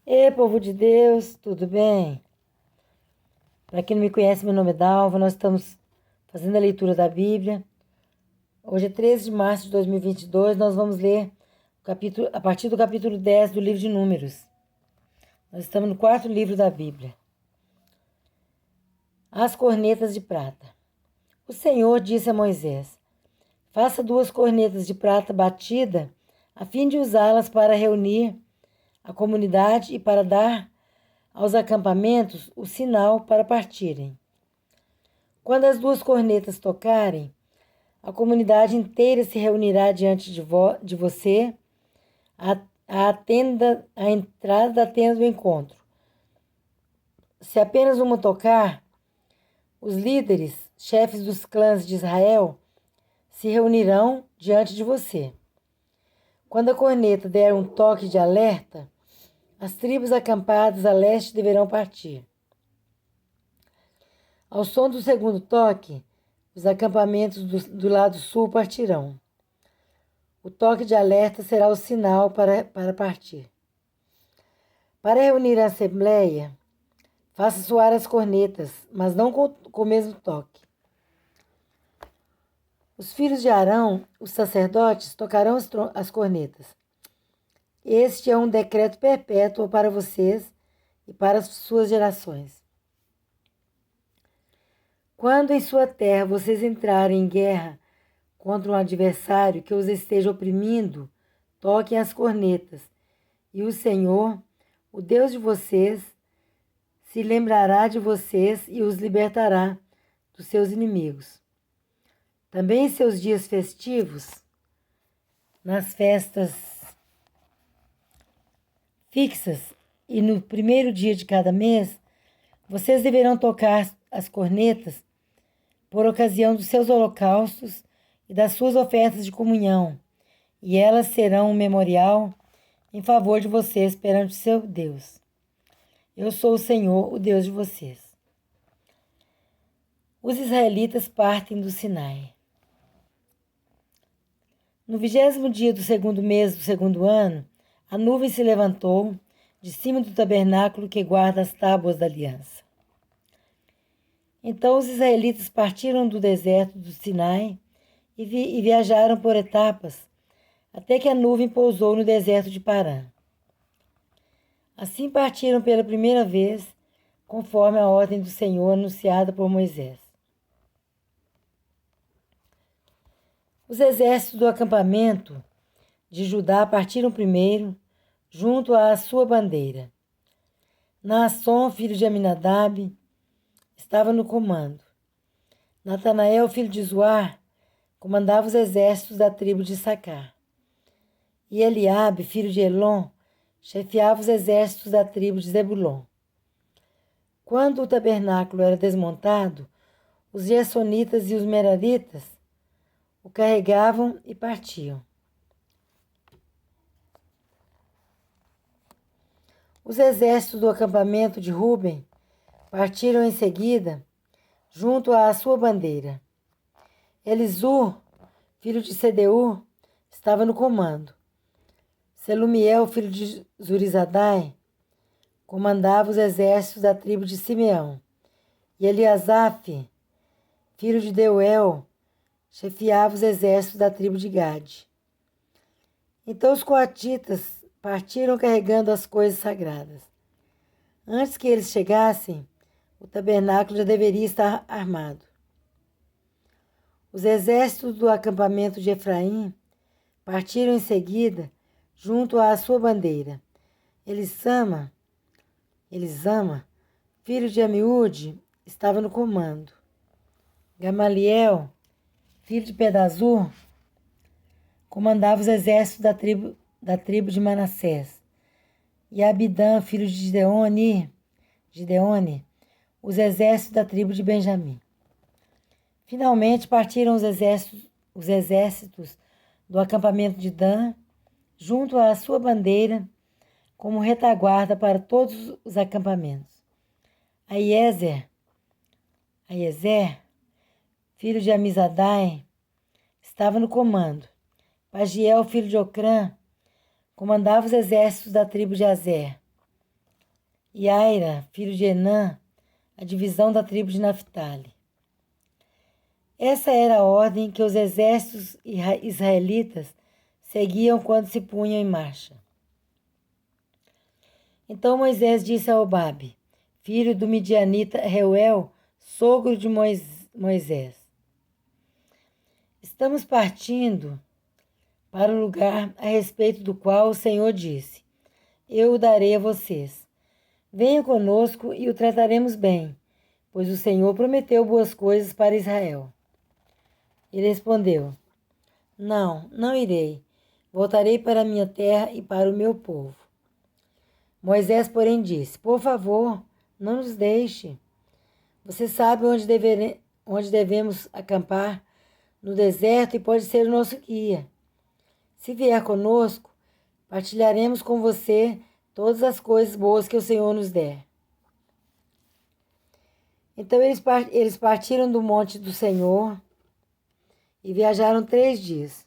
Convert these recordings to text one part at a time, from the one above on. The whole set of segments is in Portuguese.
Ei, povo de Deus, tudo bem? Para quem não me conhece, meu nome é Dalva, nós estamos fazendo a leitura da Bíblia. Hoje é 13 de março de 2022, nós vamos ler a partir do capítulo 10 do livro de Números. Nós estamos no quarto livro da Bíblia. As cornetas de prata. O Senhor disse a Moisés: faça 2 cornetas de prata batida, a fim de usá-las para reunir a comunidade e para dar aos acampamentos o sinal para partirem. Quando as 2 cornetas tocarem, a comunidade inteira se reunirá diante de você à entrada da tenda do encontro. Se apenas uma tocar, os líderes, chefes dos clãs de Israel, se reunirão diante de você. Quando a corneta der um toque de alerta, as tribos acampadas a leste deverão partir. Ao som do segundo toque, os acampamentos do lado sul partirão. O toque de alerta será o sinal para partir. Para reunir a assembleia, faça soar as cornetas, mas não com o mesmo toque. Os filhos de Arão, os sacerdotes, tocarão as cornetas. Este é um decreto perpétuo para vocês e para as suas gerações. Quando em sua terra vocês entrarem em guerra contra um adversário que os esteja oprimindo, toquem as cornetas, e o Senhor, o Deus de vocês, se lembrará de vocês e os libertará dos seus inimigos. Também em seus dias festivos, nas festas fixas e no primeiro dia de cada mês, vocês deverão tocar as cornetas por ocasião dos seus holocaustos e das suas ofertas de comunhão, e elas serão um memorial em favor de vocês perante o seu Deus. Eu sou o Senhor, o Deus de vocês. Os israelitas partem do Sinai. No 20º dia do segundo mês do segundo ano, a nuvem se levantou de cima do tabernáculo que guarda as tábuas da aliança. Então os israelitas partiram do deserto do Sinai e viajaram por etapas, até que a nuvem pousou no deserto de Parã. Assim partiram pela primeira vez, conforme a ordem do Senhor anunciada por Moisés. Os exércitos do acampamento de Judá partiram primeiro, junto à sua bandeira. Naasson, filho de Aminadab, estava no comando. Natanael, filho de Zuar, comandava os exércitos da tribo de Issacar. E Eliabe, filho de Elon, chefiava os exércitos da tribo de Zebulon. Quando o tabernáculo era desmontado, os gersonitas e os meraritas o carregavam e partiam. Os exércitos do acampamento de Ruben partiram em seguida, junto à sua bandeira. Elisur, filho de Sedeur, estava no comando. Selumiel, filho de Zurizadai, comandava os exércitos da tribo de Simeão. E Eliasaf, filho de Deuel, chefiava os exércitos da tribo de Gade. Então os coatitas partiram carregando as coisas sagradas. Antes que eles chegassem, o tabernáculo já deveria estar armado. Os exércitos do acampamento de Efraim partiram em seguida, junto à sua bandeira. Elisama, filho de Amiúde, estava no comando. Gamaliel, filho de Pedazur, comandava os exércitos da tribo de Manassés. E Abidã, filho de Gideone, os exércitos da tribo de Benjamim. Finalmente partiram os exércitos do acampamento de Dan, junto à sua bandeira, como retaguarda para todos os acampamentos. Aiezer, filho de Amizadai, estava no comando. Pagiel, filho de Ocrã, comandava os exércitos da tribo de Azer. e Aira, filho de Enã, a divisão da tribo de Naphtali. Essa era a ordem que os exércitos israelitas seguiam quando se punham em marcha. Então Moisés disse a Obabe, filho do midianita Reuel, sogro de Moisés: Estamos partindo para o lugar a respeito do qual o Senhor disse: Eu o darei a vocês. Venha conosco e o trataremos bem, pois o Senhor prometeu boas coisas para Israel. Ele respondeu: Não, não irei. Voltarei para a minha terra e para o meu povo. Moisés, porém, disse: Por favor, não nos deixe. Você sabe onde devemos acampar, no deserto, e pode ser o nosso guia. Se vier conosco, partilharemos com você todas as coisas boas que o Senhor nos der. Então eles partiram do monte do Senhor e viajaram 3 dias.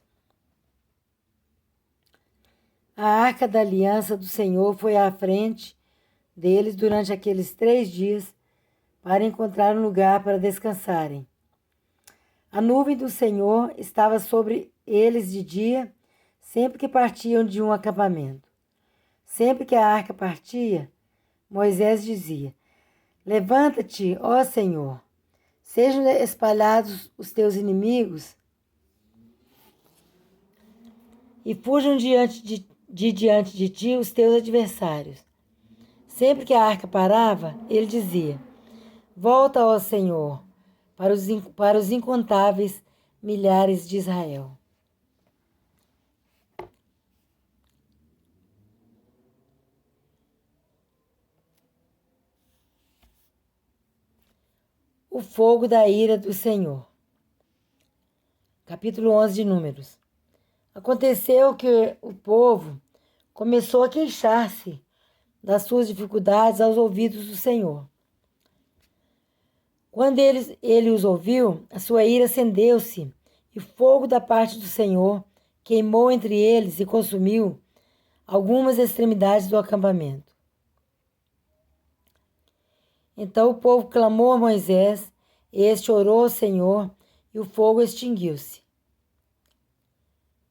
A arca da aliança do Senhor foi à frente deles durante aqueles 3 dias para encontrar um lugar para descansarem. A nuvem do Senhor estava sobre eles de dia, sempre que partiam de um acampamento. Sempre que a arca partia, Moisés dizia: Levanta-te, ó Senhor, sejam espalhados os teus inimigos e fujam diante de ti os teus adversários. Sempre que a arca parava, ele dizia: Volta, ó Senhor, para os incontáveis milhares de Israel. O fogo da ira do Senhor. Capítulo 11 de Números. Aconteceu que o povo começou a queixar-se das suas dificuldades aos ouvidos do Senhor. Quando ele os ouviu, a sua ira acendeu-se, e o fogo da parte do Senhor queimou entre eles e consumiu algumas extremidades do acampamento. Então o povo clamou a Moisés, este orou ao Senhor, e o fogo extinguiu-se.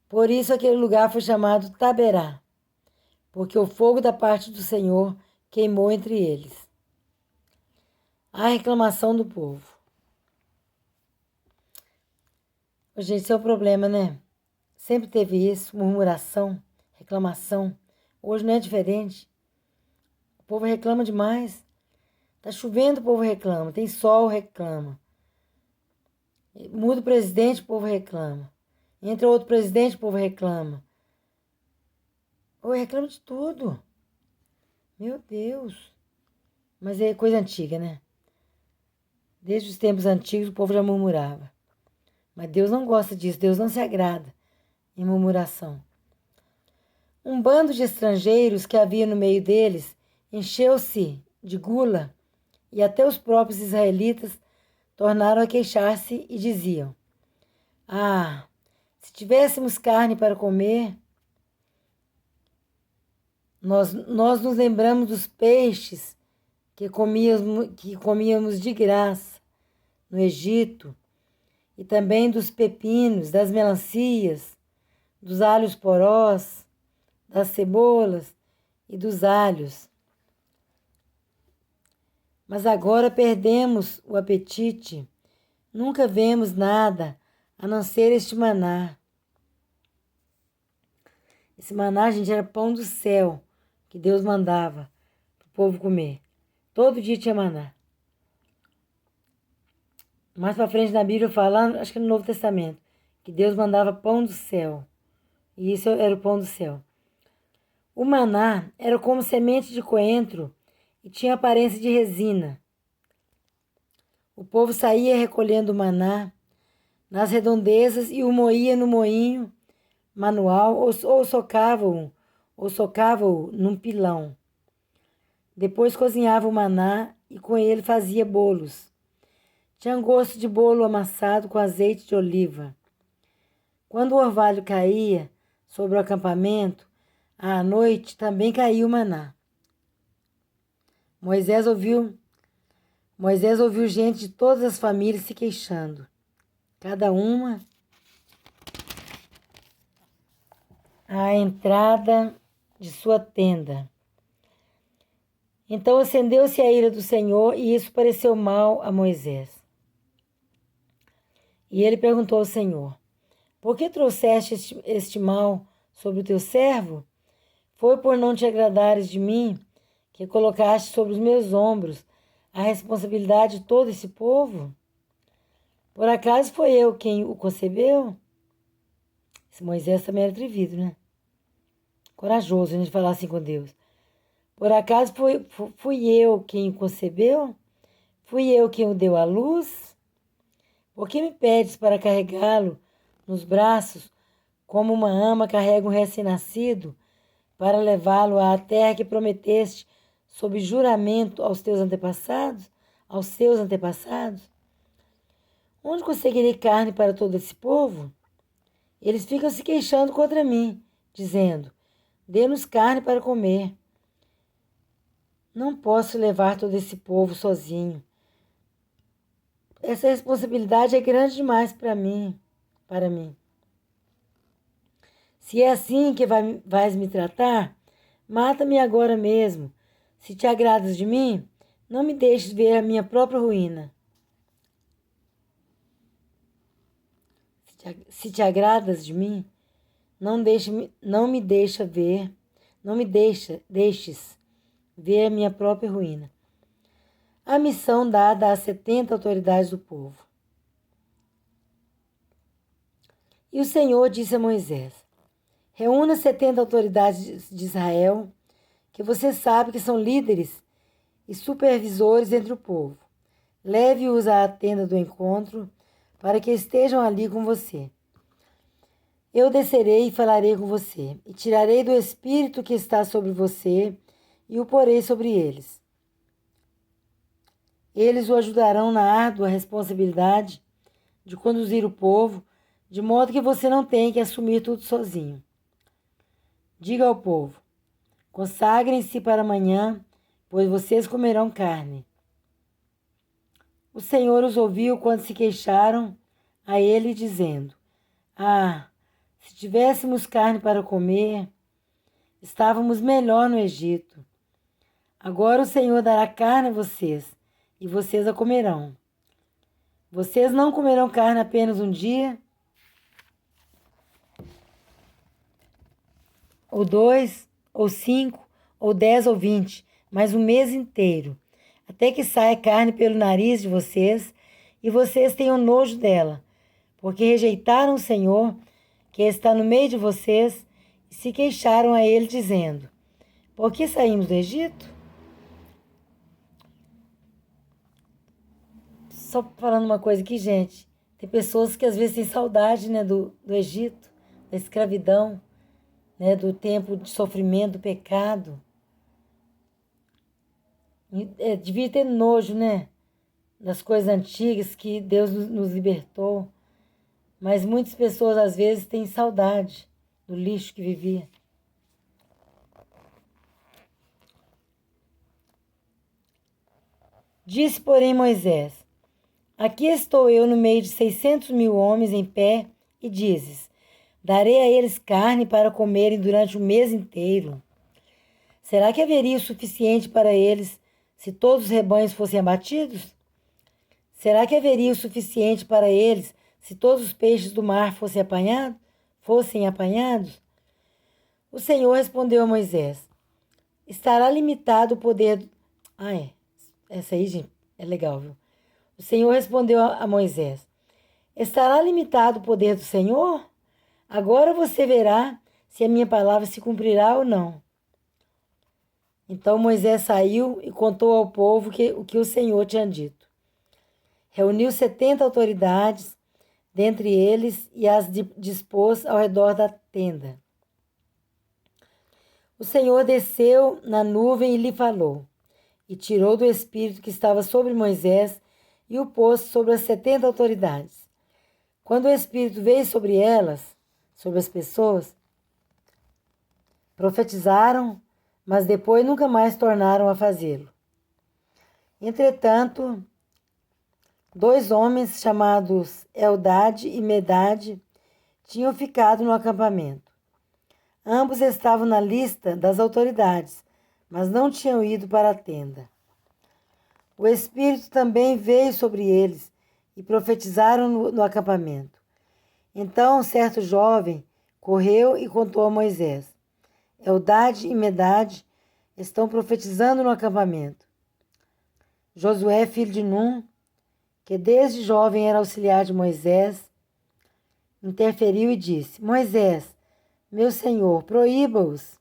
Por isso aquele lugar foi chamado Taberá, porque o fogo da parte do Senhor queimou entre eles. A reclamação do povo. Gente, isso é um problema, né? Sempre teve isso, murmuração, reclamação. Hoje não é diferente. O povo reclama demais. Tá chovendo, o povo reclama. Tem sol, reclama. Muda o presidente, o povo reclama. Entra outro presidente, o povo reclama. Reclama de tudo. Meu Deus. Mas é coisa antiga, né? Desde os tempos antigos o povo já murmurava. Mas Deus não gosta disso, Deus não se agrada em murmuração. Um bando de estrangeiros que havia no meio deles encheu-se de gula, e até os próprios israelitas tornaram a queixar-se e diziam: se tivéssemos carne para comer, nós nos lembramos dos peixes que comíamos de graça no Egito, e também dos pepinos, das melancias, dos alhos porós, das cebolas e dos alhos. Mas agora perdemos o apetite, nunca vemos nada a não ser este maná. Esse maná, gente, era pão do céu que Deus mandava para o povo comer. Todo dia tinha maná. Mais para frente na Bíblia fala, acho que no Novo Testamento, que Deus mandava pão do céu. E isso era o pão do céu. O maná era como semente de coentro e tinha aparência de resina. O povo saía recolhendo o maná nas redondezas e o moía no moinho manual ou socava-o num pilão. Depois cozinhava o maná e com ele fazia bolos. Tinha gosto de bolo amassado com azeite de oliva. Quando o orvalho caía sobre o acampamento, à noite também caía o maná. Moisés ouviu gente de todas as famílias se queixando, cada uma à entrada de sua tenda. Então acendeu-se a ira do Senhor, e isso pareceu mal a Moisés. E ele perguntou ao Senhor: por que trouxeste este mal sobre o teu servo? Foi por não te agradares de mim que colocaste sobre os meus ombros a responsabilidade de todo esse povo? Por acaso foi eu quem o concebeu? Esse Moisés também era atrevido, né? Corajoso, a gente falar assim com Deus. Por acaso fui eu quem o concebeu? Fui eu quem o deu à luz? Por que me pedes para carregá-lo nos braços, como uma ama carrega um recém-nascido, para levá-lo à terra que prometeste sob juramento aos teus antepassados? Aos seus antepassados? Onde conseguirei carne para todo esse povo? Eles ficam se queixando contra mim, dizendo: dê-nos carne para comer. Não posso levar todo esse povo sozinho. Essa responsabilidade é grande demais para mim. Se é assim que vais me tratar, mata-me agora mesmo. Se te agradas de mim, não me deixes ver a minha própria ruína. Se te agradas de mim, não me deixes ver a minha própria ruína. A missão dada às 70 autoridades do povo. E o Senhor disse a Moisés: reúna 70 autoridades de Israel, que você sabe que são líderes e supervisores entre o povo. Leve-os à tenda do encontro, para que estejam ali com você. Eu descerei e falarei com você, e tirarei do espírito que está sobre você e o porei sobre eles. Eles o ajudarão na árdua responsabilidade de conduzir o povo, de modo que você não tenha que assumir tudo sozinho. Diga ao povo: consagrem-se para amanhã, pois vocês comerão carne. O Senhor os ouviu quando se queixaram a ele, dizendo: ah, se tivéssemos carne para comer, estávamos melhor no Egito. Agora o Senhor dará carne a vocês, e vocês a comerão. Vocês não comerão carne apenas um dia, ou 2, ou 5, ou 10, ou 20, mas um mês inteiro, até que saia carne pelo nariz de vocês, e vocês tenham nojo dela, porque rejeitaram o Senhor, que está no meio de vocês, e se queixaram a ele, dizendo: por que saímos do Egito? Só falando uma coisa aqui, gente. Tem pessoas que às vezes têm saudade, né, do Egito, da escravidão, né, do tempo de sofrimento, do pecado. Devia ter nojo, né, das coisas antigas que Deus nos libertou. Mas muitas pessoas às vezes têm saudade do lixo que vivia. Disse, porém, Moisés: aqui estou eu no meio de 600.000 homens em pé, e dizes: darei a eles carne para comerem durante o mês inteiro. Será que haveria o suficiente para eles se todos os rebanhos fossem abatidos? Será que haveria o suficiente para eles se todos os peixes do mar fossem apanhados? O Senhor respondeu a Moisés: estará limitado o poder... essa aí, gente, é legal, viu? O Senhor respondeu a Moisés: estará limitado o poder do Senhor? Agora você verá se a minha palavra se cumprirá ou não. Então Moisés saiu e contou ao povo o que o Senhor tinha dito. Reuniu 70 autoridades dentre eles e as dispôs ao redor da tenda. O Senhor desceu na nuvem e lhe falou, e tirou do espírito que estava sobre Moisés e o pôs sobre as 70 autoridades. Quando o espírito veio sobre elas, sobre as pessoas, profetizaram, mas depois nunca mais tornaram a fazê-lo. Entretanto, 2 homens chamados Eldade e Medade tinham ficado no acampamento. Ambos estavam na lista das autoridades, mas não tinham ido para a tenda. O Espírito também veio sobre eles e profetizaram no acampamento. Então, certo jovem correu e contou a Moisés: Eldade e Medade estão profetizando no acampamento. Josué, filho de Num, que desde jovem era auxiliar de Moisés, interferiu e disse: Moisés, meu senhor, proíba-os.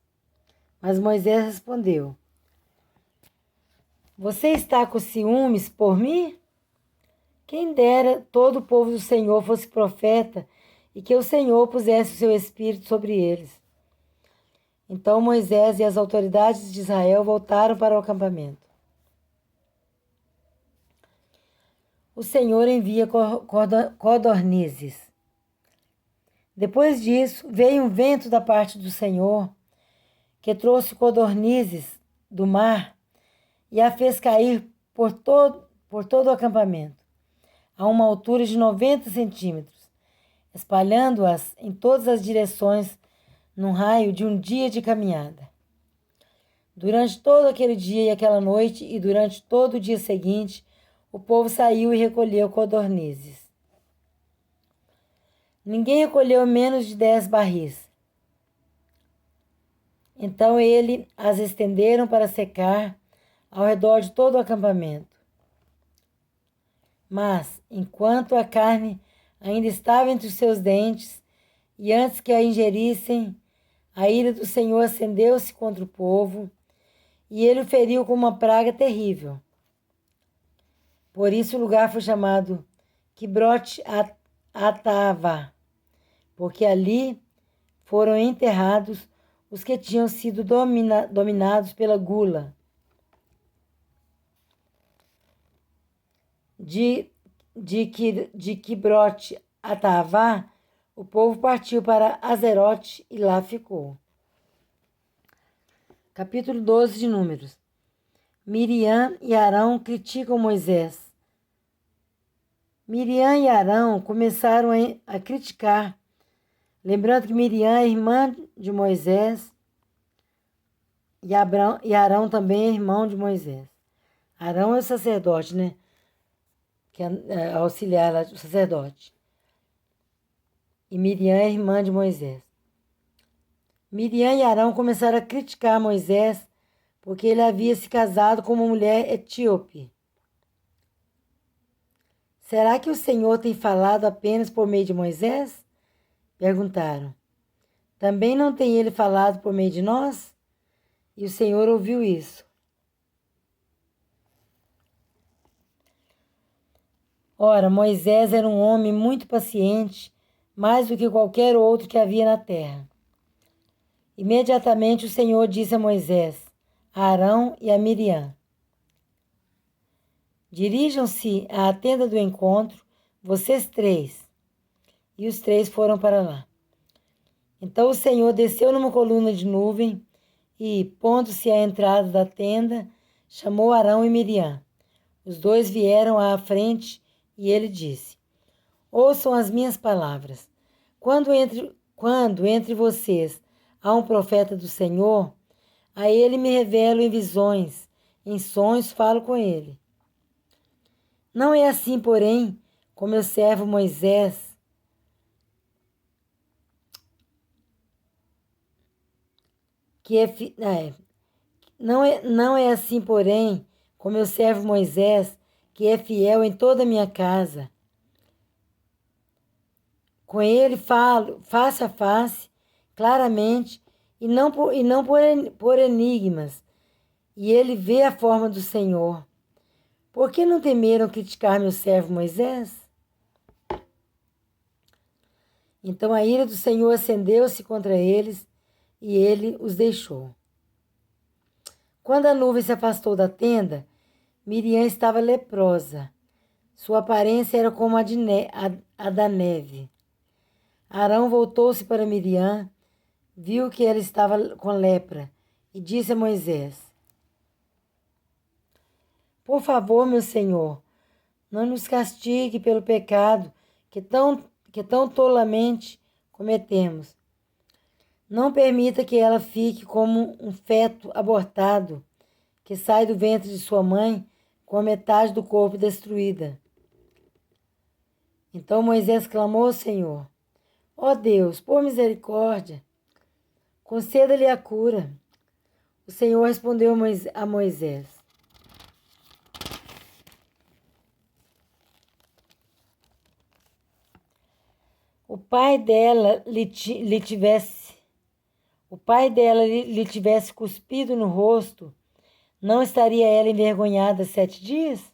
Mas Moisés respondeu: Você está com ciúmes por mim? Quem dera todo o povo do Senhor fosse profeta e que o Senhor pusesse o seu espírito sobre eles. Então Moisés e as autoridades de Israel voltaram para o acampamento. O Senhor envia codornizes. Depois disso, veio um vento da parte do Senhor, que trouxe codornizes do mar e a fez cair por todo o acampamento, a uma altura de 90 centímetros, espalhando-as em todas as direções num raio de um dia de caminhada. Durante todo aquele dia e aquela noite e durante todo o dia seguinte, o povo saiu e recolheu codornizes. Ninguém recolheu menos de 10 barris. Então ele as estenderam para secar ao redor de todo o acampamento. Mas, enquanto a carne ainda estava entre os seus dentes, e antes que a ingerissem, a ira do Senhor acendeu-se contra o povo, e ele o feriu com uma praga terrível. Por isso o lugar foi chamado Kibrote Hatava, porque ali foram enterrados os que tinham sido dominados pela gula. De Kibrote Hatava, o povo partiu para Azerote e lá ficou. Capítulo 12 de Números. Miriam e Arão criticam Moisés. Miriam e Arão começaram a criticar, lembrando que Miriam é irmã de Moisés e Arão também é irmão de Moisés. Arão é o sacerdote, né? Que é auxiliar lá do sacerdote. E Miriam é irmã de Moisés. Miriam e Arão começaram a criticar Moisés porque ele havia se casado com uma mulher etíope. Será que o Senhor tem falado apenas por meio de Moisés? Perguntaram. Também não tem ele falado por meio de nós? E o Senhor ouviu isso. Ora, Moisés era um homem muito paciente, mais do que qualquer outro que havia na terra. Imediatamente o Senhor disse a Moisés, a Arão e a Miriam: Dirijam-se à tenda do encontro, vocês 3. E os 3 foram para lá. Então o Senhor desceu numa coluna de nuvem e, pondo-se à entrada da tenda, chamou Arão e Miriam. Os 2 vieram à frente e ele disse: Ouçam as minhas palavras. Quando entre vocês há um profeta do Senhor, a ele me revelo em visões, em sonhos falo com ele. Não é assim, porém, com meu servo Moisés, não é assim, porém, com meu servo Moisés, que é fiel em toda a minha casa. Com ele falo face a face, claramente, e não por enigmas, e ele vê a forma do Senhor. Por que não temeram criticar meu servo Moisés? Então a ira do Senhor acendeu-se contra eles, e ele os deixou. Quando a nuvem se afastou da tenda, Miriam estava leprosa. Sua aparência era como a da neve. Arão voltou-se para Miriam, viu que ela estava com lepra, e disse a Moisés: Por favor, meu Senhor, não nos castigue pelo pecado que tão tolamente cometemos. Não permita que ela fique como um feto abortado que sai do ventre de sua mãe com a metade do corpo destruída. Então Moisés clamou ao Senhor: Ó Deus, por misericórdia, conceda-lhe a cura. O Senhor respondeu a Moisés: o pai dela lhe tivesse cuspido no rosto, não estaria ela envergonhada 7 dias?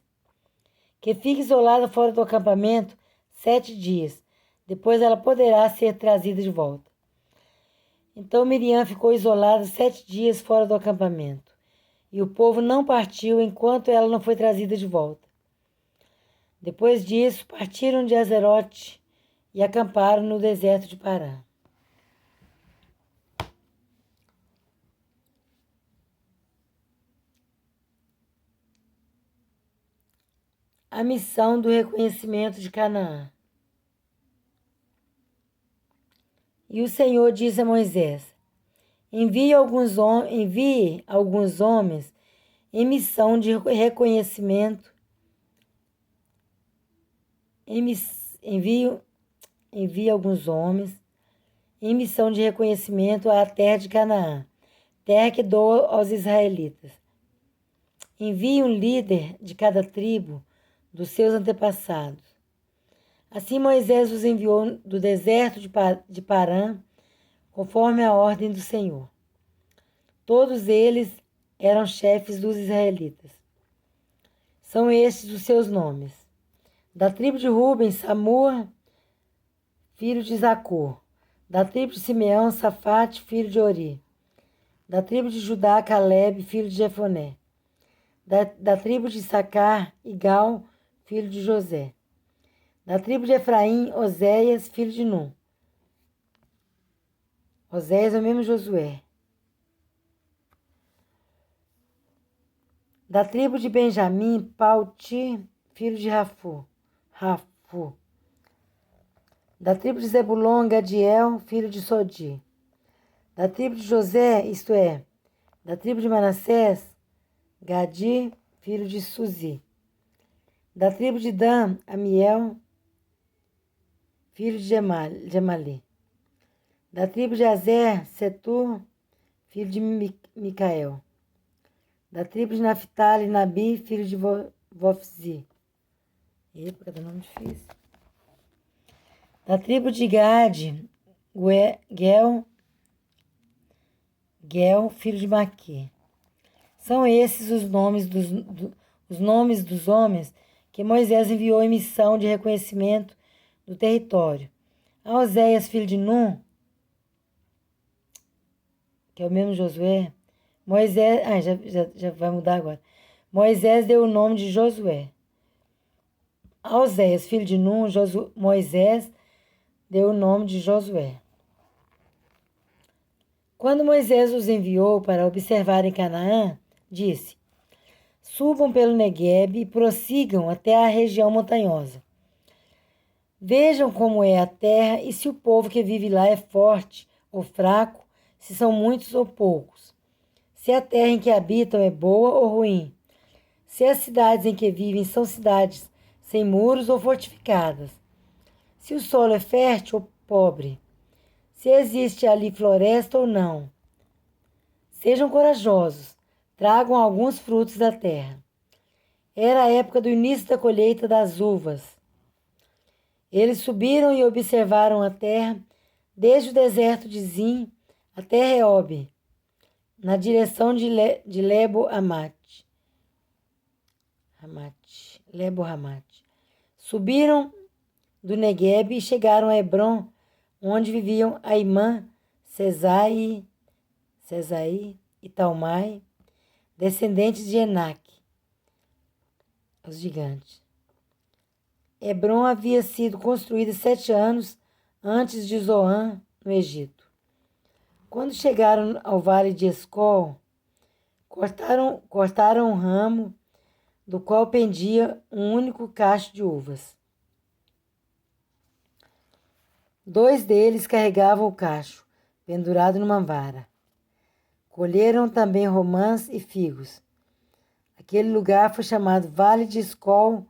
Que fique isolada fora do acampamento 7 dias. Depois ela poderá ser trazida de volta. Então Miriam ficou isolada 7 dias fora do acampamento, e o povo não partiu enquanto ela não foi trazida de volta. Depois disso, partiram de Azerote e acamparam no deserto de Parã. A missão do reconhecimento de Canaã. E o Senhor disse a Moisés: envie alguns homens em missão de reconhecimento. Envie alguns homens em missão de reconhecimento à terra de Canaã, terra que dou aos israelitas. Envie um líder de cada tribo dos seus antepassados. Assim Moisés os enviou do deserto de Parã, conforme a ordem do Senhor. Todos eles eram chefes dos israelitas. São estes os seus nomes: da tribo de Ruben, Samua, filho de Zacor; da tribo de Simeão, Safate, filho de Ori; da tribo de Judá, Calebe, filho de Jefoné; da tribo de Issacar, Igal, filho de José; da tribo de Efraim, Oséias, filho de Num. Oséias é o mesmo Josué. Da tribo de Benjamim, Palti, filho de Rafu. Da tribo de Zebulon, Gadiel, filho de Sodi. Da tribo de José, isto é, da tribo de Manassés, Gadi, filho de Suzi. Da tribo de Dan, Amiel, filho de Gemali. Da tribo de Azer, Setur, filho de Micael. Da tribo de Naphtali, Nabi, filho de Vofzi. Epa, cada nome difícil. Da tribo de Gade, Gel, filho de Maqui. São esses os nomes dos homens que Moisés enviou em missão de reconhecimento do território. A Oséias, filho de Num, que é o mesmo Josué, Moisés... já vai mudar agora. Moisés deu o nome de Josué. A Oséias, filho de Num, Moisés deu o nome de Josué. Quando Moisés os enviou para observarem Canaã, disse: subam pelo Neguebe e prossigam até a região montanhosa. Vejam como é a terra e se o povo que vive lá é forte ou fraco, se são muitos ou poucos. Se a terra em que habitam é boa ou ruim. Se as cidades em que vivem são cidades sem muros ou fortificadas. Se o solo é fértil ou pobre. Se existe ali floresta ou não. Sejam corajosos, tragam alguns frutos da terra. Era a época do início da colheita das uvas. Eles subiram e observaram a terra, desde o deserto de Zim até Reob, na direção de Lebo-Hamat. Lebo-Hamat. Subiram do Neguebe e chegaram a Hebron, onde viviam Aimã, Sesai e Talmai, descendentes de Enac, os gigantes. Hebron havia sido construída 7 anos antes de Zoan, no Egito. Quando chegaram ao vale de Escol, cortaram um ramo do qual pendia um único cacho de uvas. 2 deles carregavam o cacho, pendurado numa vara. Colheram também romãs e figos. Aquele lugar foi chamado Vale de Escol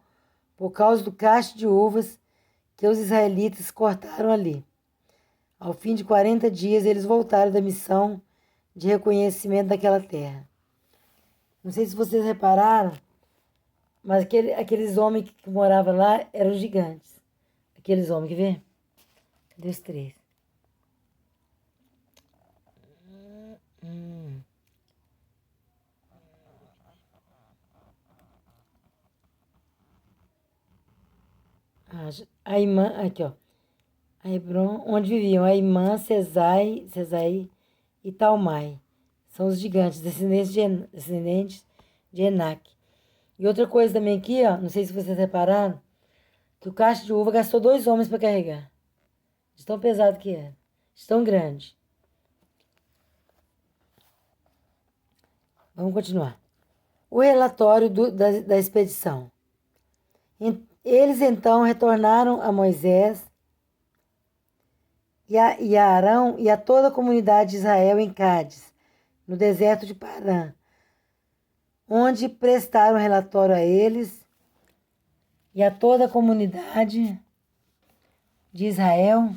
por causa do cacho de uvas que os israelitas cortaram ali. Ao fim de 40 dias, eles voltaram da missão de reconhecimento daquela terra. Não sei se vocês repararam, mas aqueles homens que moravam lá eram gigantes. Aqueles homens, quer ver? Cadê os 3? Aimã, aqui ó. A Hebron, onde viviam Aimã, Sesai e Talmai. São os gigantes, descendentes de Enac. E outra coisa também aqui, ó, não sei se vocês repararam, que o cacho de uva gastou 2 homens para carregar. De tão pesado que era. De tão grande. Vamos continuar. O relatório da expedição. Eles então retornaram a Moisés e a Arão e a toda a comunidade de Israel em Cádiz, no deserto de Parã, onde prestaram relatório a eles e a toda a comunidade de Israel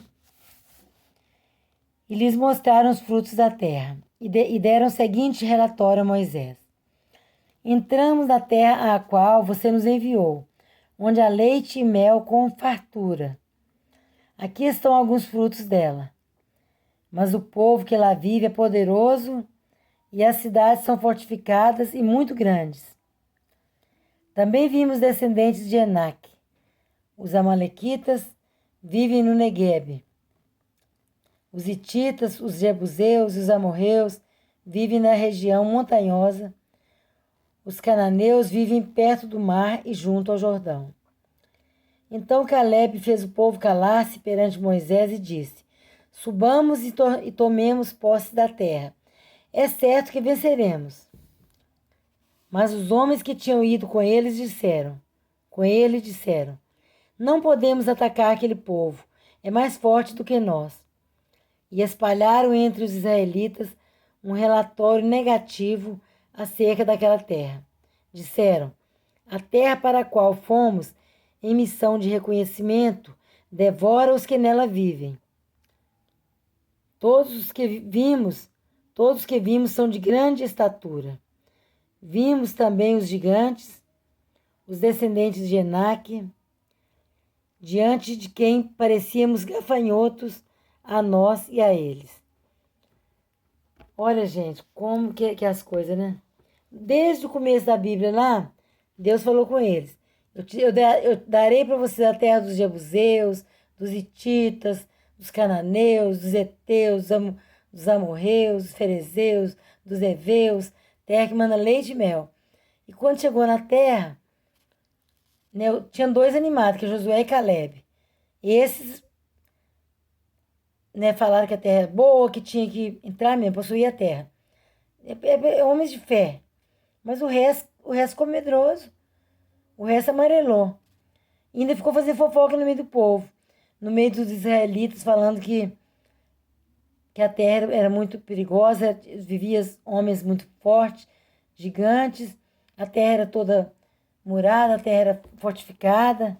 e lhes mostraram os frutos da terra e deram o seguinte relatório a Moisés: entramos na terra a qual você nos enviou, onde há leite e mel com fartura. Aqui estão alguns frutos dela. Mas o povo que lá vive é poderoso e as cidades são fortificadas e muito grandes. Também vimos descendentes de Enac. Os amalequitas vivem no Neguebe. Os hititas, os jebuseus e os amorreus vivem na região montanhosa. Os cananeus vivem perto do mar e junto ao Jordão. Então Caleb fez o povo calar-se perante Moisés e disse: subamos e tomemos posse da terra. É certo que venceremos. Mas os homens que tinham ido com ele disseram: não podemos atacar aquele povo, é mais forte do que nós. E espalharam entre os israelitas um relatório negativo acerca daquela terra. Disseram: a terra para a qual fomos em missão de reconhecimento devora os que nela vivem. Todos os que vimos são de grande estatura. Vimos também os gigantes, os descendentes de Enaque, diante de quem parecíamos gafanhotos a nós e a eles. Olha, gente, como que é as coisas, né? Desde o começo da Bíblia lá, Deus falou com eles: eu darei para vocês a terra dos jebuseus, dos hititas, dos cananeus, dos heteus, dos amorreus, dos ferezeus, dos heveus, terra que manda leite e mel. E quando chegou na terra, né, tinha 2 animados, que é Josué e Caleb. E esses, né, falaram que a terra é boa, que tinha que entrar mesmo, possuir a terra. Homens de fé. Mas o resto ficou medroso. O resto amarelou. E ainda ficou fazendo fofoca no meio do povo, no meio dos israelitas, falando que a terra era muito perigosa, vivia homens muito fortes, gigantes, a terra era toda murada, a terra era fortificada.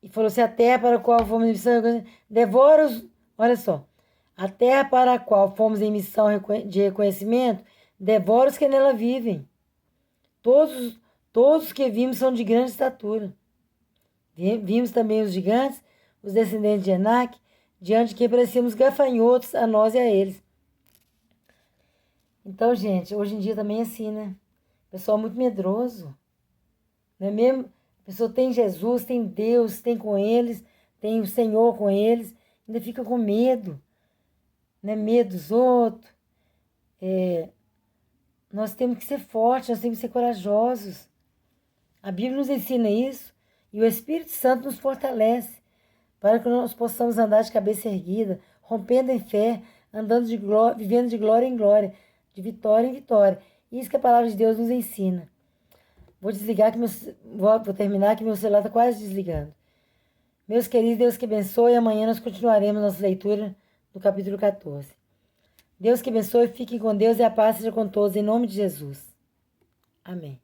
E falou: se a terra para a qual fomos em missão devora os. Olha só. A terra para a qual fomos em missão de reconhecimento devora os que nela vivem. Todos os que vimos são de grande estatura. Vimos também os gigantes, os descendentes de Enac, diante de quem parecíamos gafanhotos a nós e a eles. Então, gente, hoje em dia também é assim, né? O pessoal é muito medroso. Não é mesmo? A pessoa tem Jesus, tem Deus, tem com eles, tem o Senhor com eles, ainda fica com medo. Né? Medo dos outros. Nós temos que ser fortes, nós temos que ser corajosos. A Bíblia nos ensina isso e o Espírito Santo nos fortalece para que nós possamos andar de cabeça erguida, rompendo em fé, andando de glória, vivendo de glória em glória, de vitória em vitória. Isso que a palavra de Deus nos ensina. Vou terminar que meu celular está quase desligando. Meus queridos, Deus que abençoe. Amanhã nós continuaremos nossa leitura do capítulo 14. Deus que abençoe. Fiquem com Deus e a paz seja com todos. Em nome de Jesus. Amém.